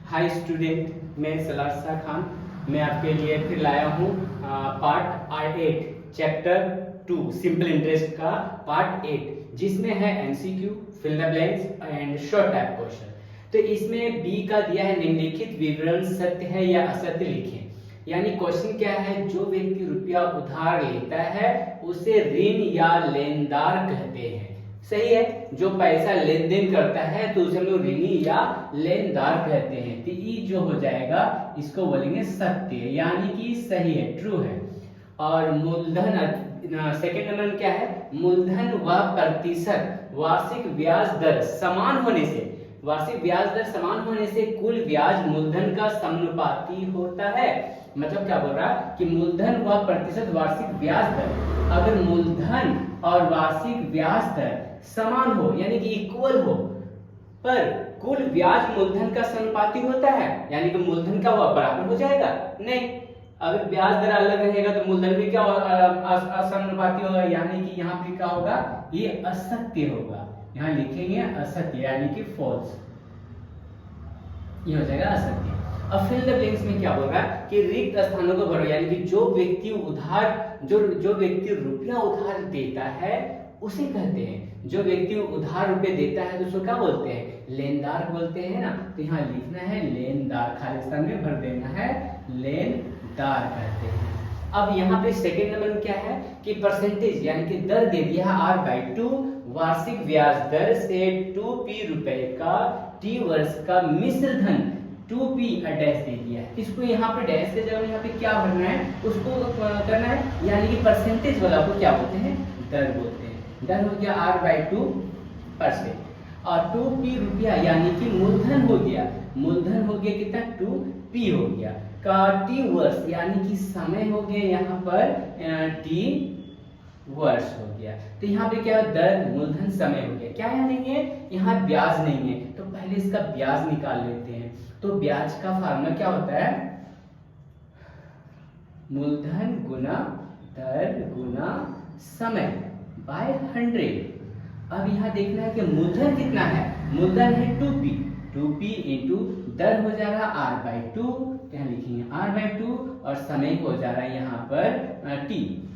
Hi student, मैं सलार शाह खान। मैं आपके लिए फिर लाया हूँ पार्ट 8 चैप्टर 2 सिंपल इंटरेस्ट का पार्ट 8, जिसमें है MCQ, fill the blanks and short type question. तो इसमें बी का दिया है निम्नलिखित विवरण सत्य है या असत्य लिखें। यानी क्वेश्चन क्या है, जो व्यक्ति रुपया उधार लेता है उसे ऋण या लेनदार कहते हैं। सही है, जो पैसा लेन देन करता है तो उसे हम लोग ऋणी या लेनदार कहते हैं। तो ये जो हो जाएगा इसको बोलेंगे सत्य, यानी कि सही है, ट्रू है। और मूलधन सेकंड नंबर में क्या है, मूलधन व प्रतिशत वार्षिक ब्याज दर समान होने से, वार्षिक ब्याज दर समान होने से कुल ब्याज मूलधन का समानुपाती होता है। मतलब क्या बोल रहा है कि मूलधन व प्रतिशत वार्षिक ब्याज दर, अगर मूलधन और वार्षिक ब्याज दर समान हो यानी कि इक्वल हो, पर कुल ब्याज मूलधन का समानुपाती होता है, यानी कि मूलधन का वह बराबर हो जाएगा नहीं। अगर ब्याज दर अलग रहेगा तो मूलधन भी क्या असमानुपाती होगा, यानी कि यहाँ पे क्या होगा, ये असत्य होगा। यहाँ लिखेंगे असत्य यानी कि फॉल्स, ये हो जाएगा असत्य। अब फिल द ब्लैंक्स में क्या बोल रहा है कि रिक्त स्थानों को भरो, यानी कि जो व्यक्ति उधार जो व्यक्ति रुपया उधार देता है उसे कहते हैं, जो व्यक्ति उधार रुपए देता है तो उसको क्या बोलते हैं, लेनदार बोलते हैं ना। तो यहाँ लिखना है लेनदार, खाली स्थान में भर देना है लेनदार कहते हैं। अब यहाँ पे सेकंड नंबर में क्या है कि परसेंटेज यानी कि दर दे दिया है R/2 वार्षिक ब्याज दर से 2p रुपए का t वर्ष का मिश्र धन 2p डैश दे दिया है। इसको यहाँ पे डैश के जगह यहाँ पे क्या भरना है, उसको करना है, यानी कि परसेंटेज वाला को क्या बोलते हैं, दर बोलते हैं। दर हो गया R/2%। और 2p रुपया यानी कि मूलधन हो गया, मूलधन हो गया कितना, 2p हो गया का t वर्ष यानी कि समय हो गया यहाँ पर t वर्ष हो गया। तो यहाँ पे क्या दर मूलधन समय हो गया, क्या नहीं है यहाँ ब्याज नहीं है, तो पहले इसका ब्याज निकाल लेते हैं। तो ब्याज का फार्मूला क्या होता है, मूलधन गुना दर गुना समय बाय 100। अब यहाँ देखना है कि मूलधन कितना है, मूलधन है 2p इंटू दर हो जाएगा R/2, यहाँ लिखेंगे R/2 और समय हो जा रहा है यहाँ पर t,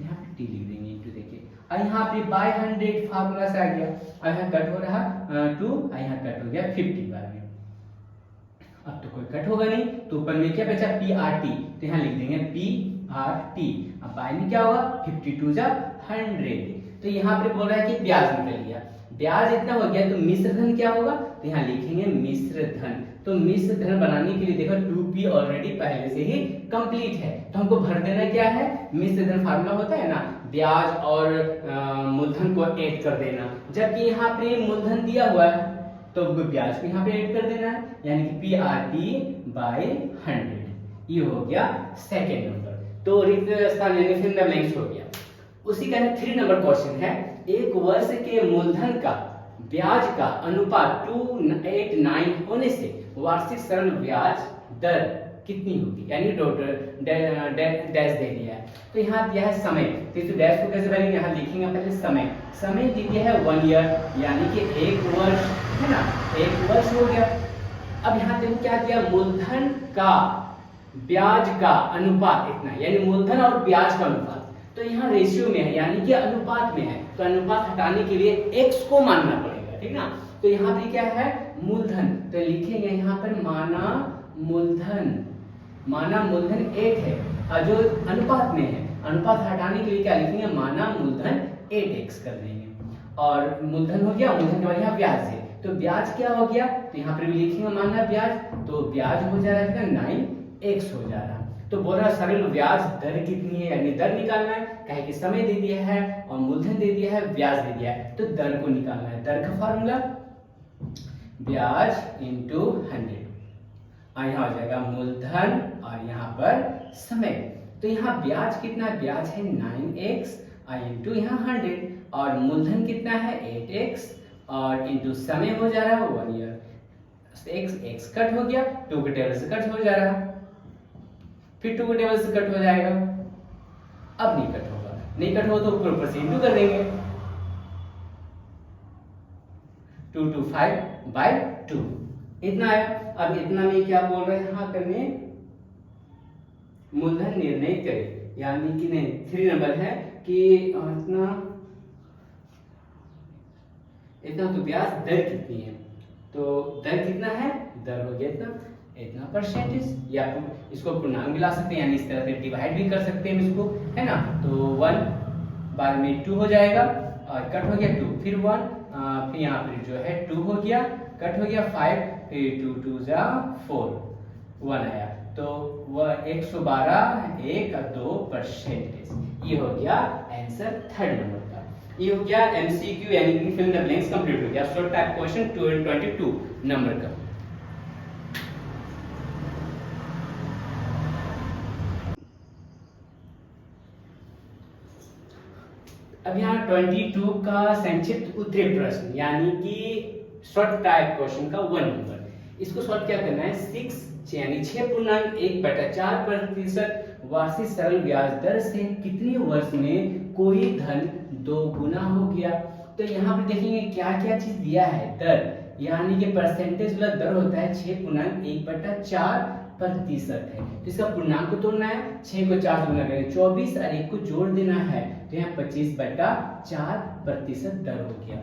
यहाँ पे t लिख देंगे इंटू, देखिए और यहाँ पे बाय 100 फार्मूला से आ गया। और यहाँ कट हो रहा 2 और यहाँ कट हो गया 50 बार में। अब तो कोई कट होगा नहीं, तो ऊपर में क्या बचा PRT, तो यहाँ लिख देंगे PRT। अब बाय में क्या होगा 52 जा 100। तो यहाँ पे बोल रहा है कि ब्याज निकल गया, ब्याज इतना हो गया, तो मिश्र धन क्या होगा, तो यहाँ लिखेंगे मिश्र धन। तो मिश्र धन बनाने के लिए देखो 2p ऑलरेडी पहले से ही कंप्लीट है, तो हमको भर देना क्या है, मिश्र धन फार्मूला होता है ना, ब्याज और मूलधन को ऐड कर देना। जबकि यहाँ पे मूलधन दिया हुआ है तो ब्याज को यहाँ पे ऐड कर देना है, यानी कि PRT बाय 100। ये हो गया सेकेंड नंबर। तो रिक्त स्थान यानी फिल द ब्लैंक्स हो गया। उसी का 3 नंबर क्वेश्चन है, एक वर्ष के मूलधन का ब्याज का अनुपात 289 होने से वार्षिक सरल ब्याज दर कितनी होगी, यानी डैश दे दिया है। तो यहाँ दिया है समय, तो डैश को कैसे भरेंगे, यहाँ लिखेंगे पहले समय, समय दे दिया है 1 ईयर यानी कि 1 वर्ष है ना, 1 वर्ष हो गया। अब यहाँ देखो क्या दिया, मूलधन का ब्याज का अनुपात इतना, यानी मूलधन और ब्याज का अनुपात, तो यहाँ रेशियो में है यानी कि अनुपात में है, तो अनुपात हटाने के लिए x को मानना पड़ेगा, ठीक ना। तो यहाँ पे क्या है मूलधन, तो लिखेंगे यहाँ पर माना मूलधन 8 है, और जो अनुपात में है, अनुपात हटाने के लिए क्या लिखेंगे, माना मूलधन 8x कर देंगे। और मूलधन हो गया, मूलधन के बाद यहाँ ब्याज है, तो ब्याज क्या हो गया, तो यहाँ पर भी लिखेंगे माना ब्याज, तो ब्याज हो जा रहा है 9x हो जा रहा है। तो बोल रहा सरल ब्याज दर कितनी है, यानी दर निकालना है, कहे कि समय दे दिया है और मूलधन दे दिया है, ब्याज दे दिया है, तो दर को निकालना है। दर का फार्मूला ब्याज इंटू 100, और यहाँ हो जाएगा मूलधन और यहाँ पर समय। तो यहाँ ब्याज कितना है, ब्याज है 9x और इंटू यहाँ 100, और मूलधन कितना है 8x और इंटू समय हो जा रहा है 1 ईयर। x कट हो गया, 2 के टेबल से कट हो जा रहा है, फिर 2 के टेबल से कट हो जाएगा, अब नहीं कट होगा, नहीं कट हो तो ऊपर से इंटू कर देंगे, 225/2 इतना आया। अब इतना में क्या बोल रहे हैं यहाँ करने, मूलधन निर्णय करें, यानी कि नहीं 3 नंबर है कि इतना तो ब्याज दर कितनी है, तो दर कितना है, दर हो गया इतना, इतना परसेंटेज, या तो इसको पूर्णांक भी ला सकते हैं, यानी इस तरह से डिवाइड भी कर सकते हैं इसको, है ना। तो 1 बाद में 2 हो जाएगा और कट हो गया 2, फिर 1, फिर यहाँ पर जो है 2 हो गया, कट हो गया 5, फिर 2 2 जा 4, 1 आया, तो वह 112 1 और 2 परसेंटेज। ये हो गया आंसर 3rd नंबर का। ये हो गया एमसीक्यू यानी कि fill in the blanks complete हो गया। शॉर्ट टाइप क्वेश्चन 22 नंबर का। अब यहाँ 22 का संक्षिप्त उत्तरीय प्रश्न यानी कि शॉर्ट टाइप क्वेश्चन का 1 नंबर। इसको सॉल्व क्या करना है, 6 यानी 6.1/4% वार्षिक सरल ब्याज दर से कितने वर्ष में कोई धन दोगुना हो गया। तो यहाँ पे देखेंगे क्या क्या चीज दिया है, दर यानी कि परसेंटेज वाला दर होता है 6.1/4% है, तो इसका पूर्णांक को तोड़ना है, 6 को 4 से गुना करेंगे 24 और 1 को जोड़ देना है, तो यहाँ 25/4% दर हो गया।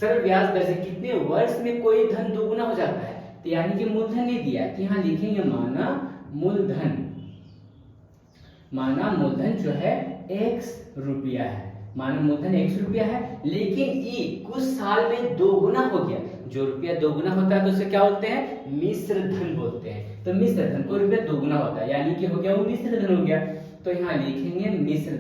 सरल ब्याज दर से कितने वर्ष में कोई धन दोगुना हो जाता है, तो यानी कि मूलधन नहीं दिया, तो यहाँ लिखेंगे माना मूलधन जो है x रुपया है, माना मूलधन x रुपया है, लेकिन ये कुछ साल में दोगुना हो गया। जो रुपया दोगुना होता है तो उसे क्या बोलते हैं, मिश्र धन बोलते हैं। तो मिश्र धन को रुपया दोगुना होता है, यानी कि हो गया वो मिश्र धन हो गया। तो यहाँ लिखेंगे मिश्र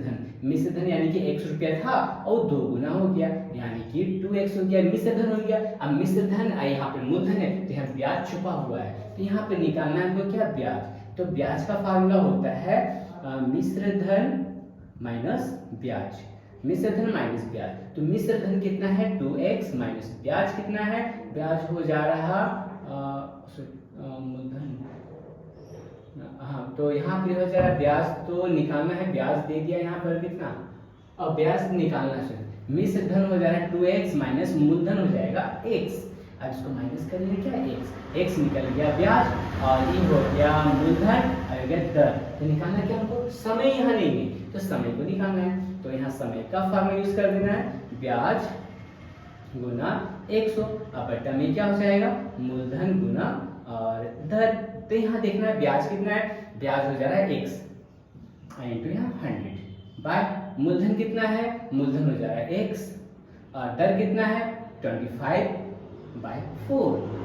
धन यानी कि x रुपया था और दोगुना हो गया, यानी कि 2x हो गया, मिश्र धन हो गया। अब मिश्र धन यहाँ पे मूलधन है, तो यहाँ ब्याज छुपा हुआ है, तो यहाँ पे निकालना है तो क्या, ब्याज। तो ब्याज का फार्मूला होता है मिश्र धन माइनस ब्याज, मिश्र धन माइनस ब्याज। तो मिश्र धन कितना है 2x माइनस ब्याज कितना है, ब्याज हो जा रहा मूलधन, हाँ तो यहाँ पे हो जा रहा ब्याज, तो निकालना है, ब्याज दे दिया यहाँ पर कितना, और ब्याज निकालना है, मिश्र धन हो जा रहा है 2x माइनस मूलधन हो जाएगा x। अब इसको माइनस करेंगे क्या, x निकल गया ब्याज और ये हो गया मूलधन और गया दर। तो निकालना क्या हमको, समय यहाँ नहीं है तो समय को निकालना है, तो यहाँ समय का फॉर्मूला यूज कर देना है, ब्याज गुना 100। अब बट्टा में क्या हो जाएगा, मूलधन गुना और दर। तो यहाँ देखना है ब्याज कितना है, ब्याज हो जा रहा है x इंटू यहाँ 100 बाय मूलधन कितना है, मूलधन हो जा रहा है x और दर कितना है 25/4।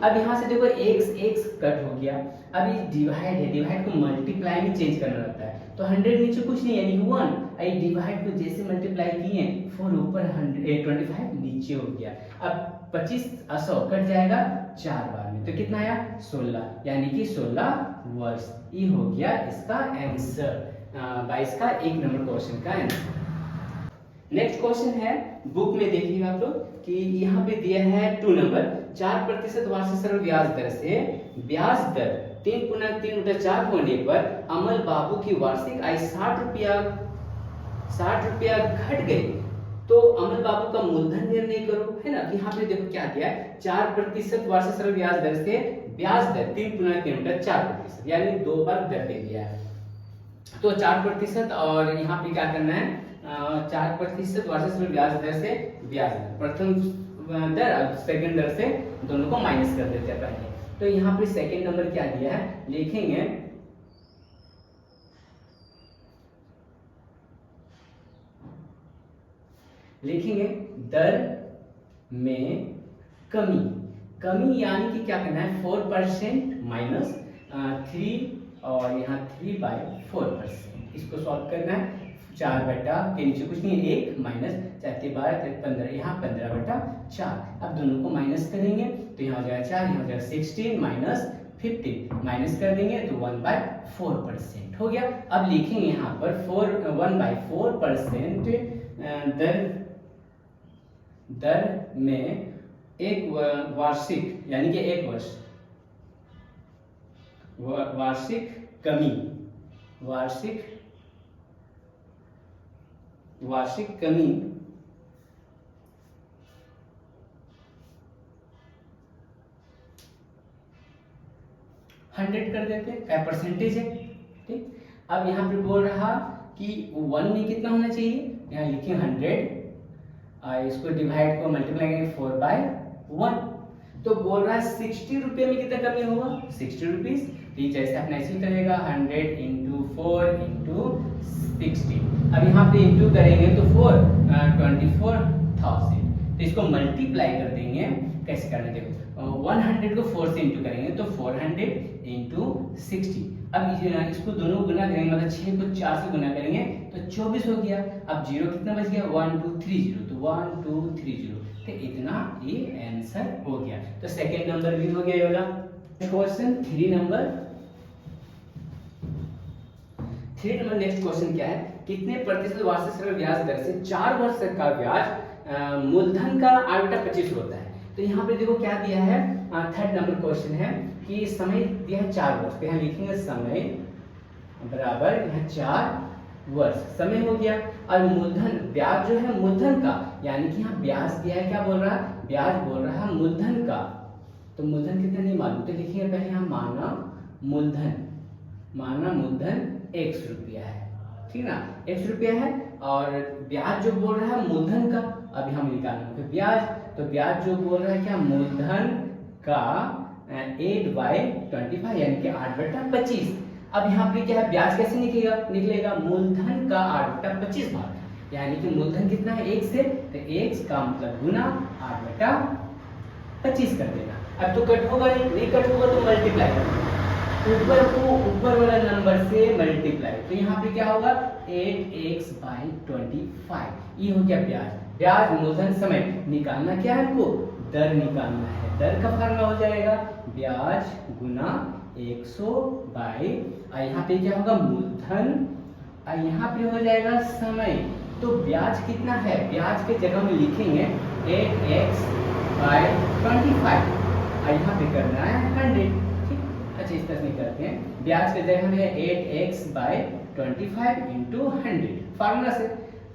अब यहाँ से देखो x कट हो गया, अब ये डिवाइड है, डिवाइड को मल्टीप्लाई में चेंज करना रहता है, तो 100 नीचे कुछ नहीं यानी कि 1, ये डिवाइड को जैसे मल्टीप्लाई किए 4 ऊपर 25 नीचे हो गया। अब 25 100 कट जाएगा 4 बार में, तो कितना आया 16, यानी कि 16 वर्ष। ये हो गया इसका आंसर 22 का 1 नंबर क्वेश्चन का आंसर। नेक्स्ट क्वेश्चन है, बुक में देखिएगा आप लोग कि यहाँ पे दिया है 2 नंबर, 4% वार्षिक सरल ब्याज दर से ब्याज दर 3.3/4 होने पर अमल बाबू की वार्षिक आय 60 रुपया घट गई, तो अमल बाबू का मूलधन निर्णय करो, है ना। यहाँ पे देखो क्या दिया है, 4% वार्षिक सरल ब्याज दर से ब्याज दर 3.3/4%, यानी 2 बार दर दे दिया है। तो 4% और यहाँ पे क्या करना है, 4% वार्षिक सरल ब्याज दर से ब्याज दर, प्रथम दर और सेकंड दर से दोनों को माइनस कर देते हैं पहले। तो यहाँ पे सेकंड नंबर क्या दिया है, लिखेंगे दर में कमी यानी कि क्या करना है 4% माइनस 3 और यहाँ 3/4%, इसको सॉल्व करना है। 4 बटा के नीचे कुछ नहीं है 1 माइनस 4 12 15, यहाँ 15/4। अब दोनों को माइनस करेंगे तो यहाँ हो जाएगा 4, यहाँ हो जाएगा 16 माइनस 15, माइनस कर देंगे तो 1/4% हो गया। अब लिखेंगे यहाँ पर 1/4% दर में एक वार्षिक यानी कि 1 वर्ष वार्षिक कमी 100 कर देते हैं, क्या परसेंटेज है। ठीक, अब यहाँ पे बोल रहा कि 1 में कितना होना चाहिए, यहाँ लिखें 100, इसको डिवाइड को मल्टीप्लाई करेंगे 4/1, तो बोल रहा है 60 रुपये में कितना कमी होगा, 60 रुपीज। तो ये जैसे अपना ऐसे करेगा 100 इंटू 4 इंटू 60, अब यहाँ पे इंटू करेंगे तो 24,000, तो इसको मल्टीप्लाई कर देंगे। कैसे करना देखो, 100 को 4 से इंटू करेंगे तो 400 इंटू 60, अब इसको दोनों गुना करेंगे, मतलब 6 को 4 से गुना करेंगे तो 24 हो गया। अब जीरो कितना बच गया, 1230, तो 1230, तो इतना ये आंसर हो गया। तो सेकेंड नंबर भी हो गया ये वाला। क्वेश्चन 3 नंबर नेक्स्ट क्वेश्चन क्या है, कितने प्रतिशत वार्षिक सरल ब्याज दर से 4 वर्ष का ब्याज मूलधन का 8/25 होता है। तो यहाँ पे देखो क्या दिया है, थर्ड नंबर क्वेश्चन है कि समय दिया है 4 वर्ष, तो यहाँ लिखेंगे समय बराबर यहाँ 4 वर्ष, समय हो गया। और मूलधन ब्याज जो है मूलधन का, यानी कि यहाँ ब्याज दिया है, क्या बोल रहा है, ब्याज बोल रहा है मूलधन का, तो मूलधन कितना नहीं मालूम, तो लिखेंगे पहले यहाँ माना मूलधन x रुपया है, ठीक ना, x रुपया है। और ब्याज जो बोल रहा है मूलधन का, अभी हम निकालेंगे ब्याज, तो ब्याज जो बोल रहा है क्या, मूलधन का 8/25 यानी कि 8/25। अब यहाँ पे क्या है, ब्याज कैसे निकलेगा मूलधन का 8/25 भाग, यानी कि मूलधन कितना है 1 से, तो x का मतलब गुना 8/25 कर देना। अब तो कट होगा नहीं कट होगा तो मल्टीप्लाई करना, ऊपर को ऊपर वाला नंबर से मल्टीप्लाई, तो यहाँ पे क्या होगा 8x/25, ये हो गया ब्याज मूलधन समय। निकालना क्या है, हमको दर निकालना है, दर का फार्मूला हो जाएगा ब्याज गुना 100 यहाँ पे क्या होगा मूलधन, यहाँ पे हो जाएगा समय। तो ब्याज कितना है, ब्याज के जगह में लिखेंगे 8x/25, यहाँ पे करना है 100। अच्छा इस तरह से करते हैं, ब्याज के जगह में 8x/25 इंटू 100, फार्मूला से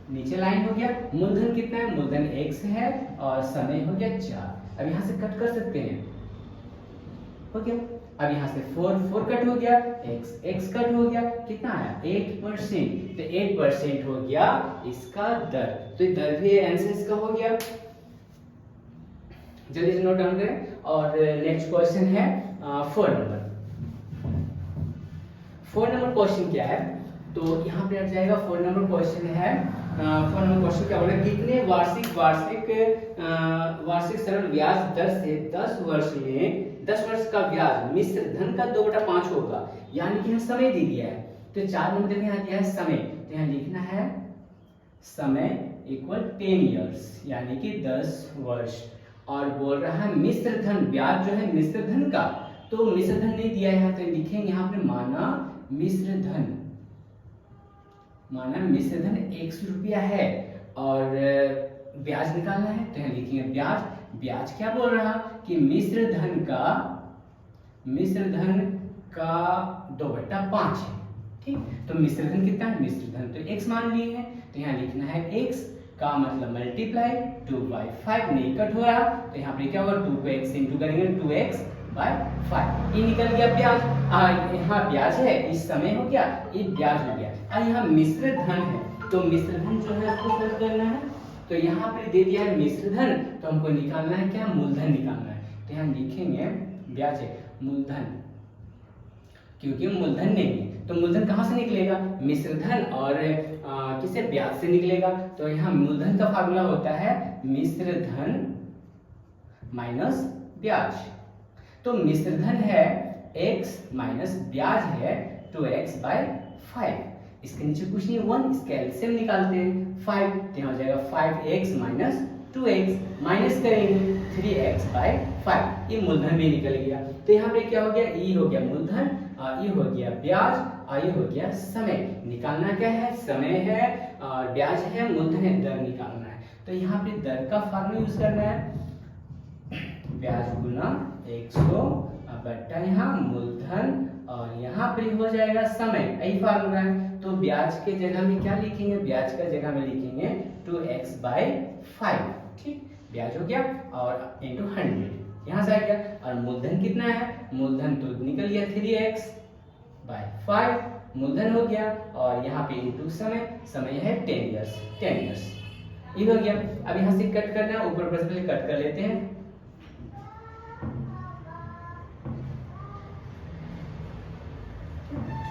नीचे लाइन हो गया। मूलधन कितना है, मूलधन x है और समय हो गया 4। अब यहाँ से कट कर सकते हैं, हो गया। अब यहाँ से 4 कट हो गया, x कट हो गया, कितना आया 8%, तो 8% हो गया इसका दर, तो दर भी आंसर इसका हो गया। जल्दी से नोट डाउन करें। और नेक्स्ट क्वेश्चन है 4 नंबर क्वेश्चन क्या है, तो यहाँ पे हट जाएगा 4 नंबर क्वेश्चन है। 4 नंबर क्वेश्चन क्या बोला, कितने वार्षिक सरल ब्याज दर से 10 वर्ष का ब्याज मिश्र धन का 2/5 होगा, यानी कि यहाँ समय दे दिया है। तो 4 नंबर यहाँ दिया है समय, तो यहाँ लिखना है समय इक्वल 10 इयर्स यानी कि 10 वर्ष। और बोल रहा है मिश्र धन, ब्याज जो है मिश्र धन का, तो मिश्र धन नहीं दिया है, तो लिखेंगे यहाँ पे माना मिश्र धन 100 रुपया है और ब्याज निकालना है, तो यहाँ लिखेंगे ब्याज क्या बोल रहा कि मिश्र धन का 2/5 है, ठीक। तो मिश्र धन कितना है, मिश्र धन तो x मान लिए हैं, तो यहाँ लिखना है x का मतलब मल्टीप्लाई 2/5, नहीं कट हो रहा, तो यहाँ पे क्या होगा 2 को x से इंटू करेंगे 2x/5, ये निकल गया ब्याज। यहाँ ब्याज है, इस समय हो गया ये ब्याज हो गया। यहाँ मिश्र धन है, तो मिश्र धन जो है आपको सॉल्व करना है, तो यहाँ पे दे दिया है मिश्र धन, तो हमको निकालना है क्या, मूलधन निकालना है। तो यहाँ लिखेंगे ब्याज है मूलधन, क्योंकि मूलधन नहीं है तो मूलधन कहाँ से निकलेगा, मिश्र धन और किसे ब्याज से निकलेगा। तो यहाँ मूलधन का फार्मूला होता है मिश्र धन माइनस ब्याज, तो मिश्र धन है x माइनस ब्याज है 2x/5, इसके नीचे कुछ नहीं 1, इसका एलसीएम निकालते हैं 5, तो यहाँ हो जाएगा 5x माइनस 2x, माइनस करेंगे 3x/5, ये मूलधन भी निकल गया। तो यहाँ पे क्या हो गया, ये हो गया मूलधन, ये हो गया ब्याज और ये हो गया समय। निकालना क्या है, समय है और ब्याज है, मूलधन है, दर निकालना है। तो यहाँ पे दर का फार्मूला यूज करना है, ब्याज गुना 100 बट्टा यहाँ मूलधन और यहाँ पे हो जाएगा समय, यही फार्मूला है। तो ब्याज के जगह में क्या लिखेंगे, ब्याज का जगह में लिखेंगे 2x/5, ठीक, ब्याज हो गया और इंटू 100 यहाँ से आ गया, और मूलधन कितना है, मूलधन तो निकल गया 3x/5 मूलधन हो गया, और यहाँ पे इनटू समय, समय है 10 इयर्स, 10 इयर्स ये हो गया। अब यहाँ से कट करना है, ऊपर से पहले कट कर लेते हैं।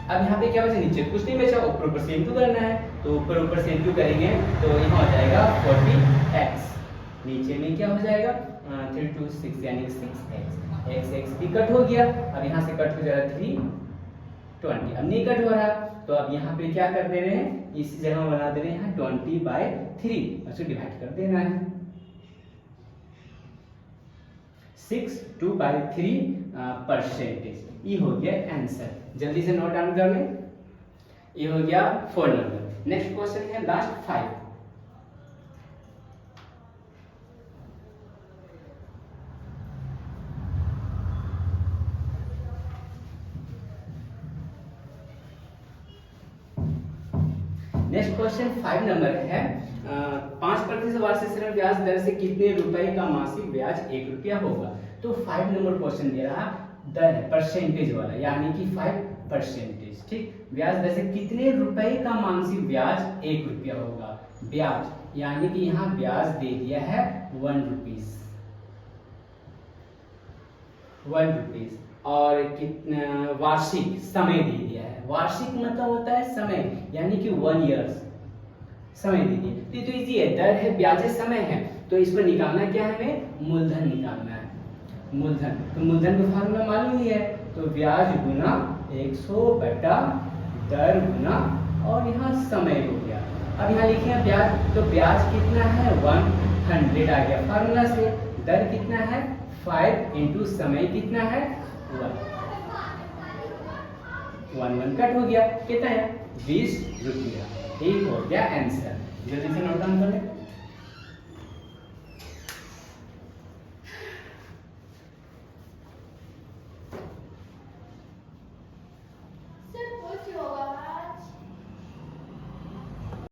अब यहाँ पे क्या बचा, नीचे कुछ नहीं बचा, ऊपर से इनटू करना है, तो ऊपर से इनटू करेंगे तो यहाँ हो जाएगा 40x, नीचे में क्या हो जाएगा 3 2 6 यानी 6x, x भी कट हो गया। अब यहाँ से कट हो जाएगा 3 20, अब नहीं कट हो रहा, तो अब यहाँ पे क्या कर दे रहे हैं, इसी जगह बना दे रहे हैं 20/3, उसको डिवाइड कर देना है 6 2/3%। ये हो गया आंसर, जल्दी से नोट डाउन कर लें। ये हो गया 4 नंबर। नेक्स्ट क्वेश्चन है लास्ट 5। नेक्स्ट क्वेश्चन 5 नंबर है 5% वार्षिक ऋण ब्याज दर से कितने रुपए का मासिक ब्याज 1 रुपया होगा। तो 5 नंबर क्वेश्चन दे रहा दर है परसेंटेज वाला, यानी कि 5%, ठीक। ब्याज दर से कितने रुपए का मासिक ब्याज 1 रुपया होगा। ब्याज यानी कि यहाँ ब्याज दे दिया है 1 रुपीस, और कितना वार्षिक समय दे दिया है। वार्षिक मतलब होता है समय, यानी कि 1 ईयर्स समय दे दिया। तो इजी है, दर है, ब्याज समय है, तो इसको निकालना क्या है, हमें मूलधन निकालना है। मूलधन, तो मूलधन का फार्मूला मालूम ही है, तो ब्याज गुना 100 बटा दर गुना, और यहाँ समय हो गया। अब यहाँ लिखे ब्याज, तो ब्याज कितना है 100 आ गया फार्मूला से। दर कितना है 5 इंटू समय कितना है 1 कट हो गया, कितना है 20 रुपया। ठीक हो गया आंसर, जल्दी से नोट डाउन कर लें।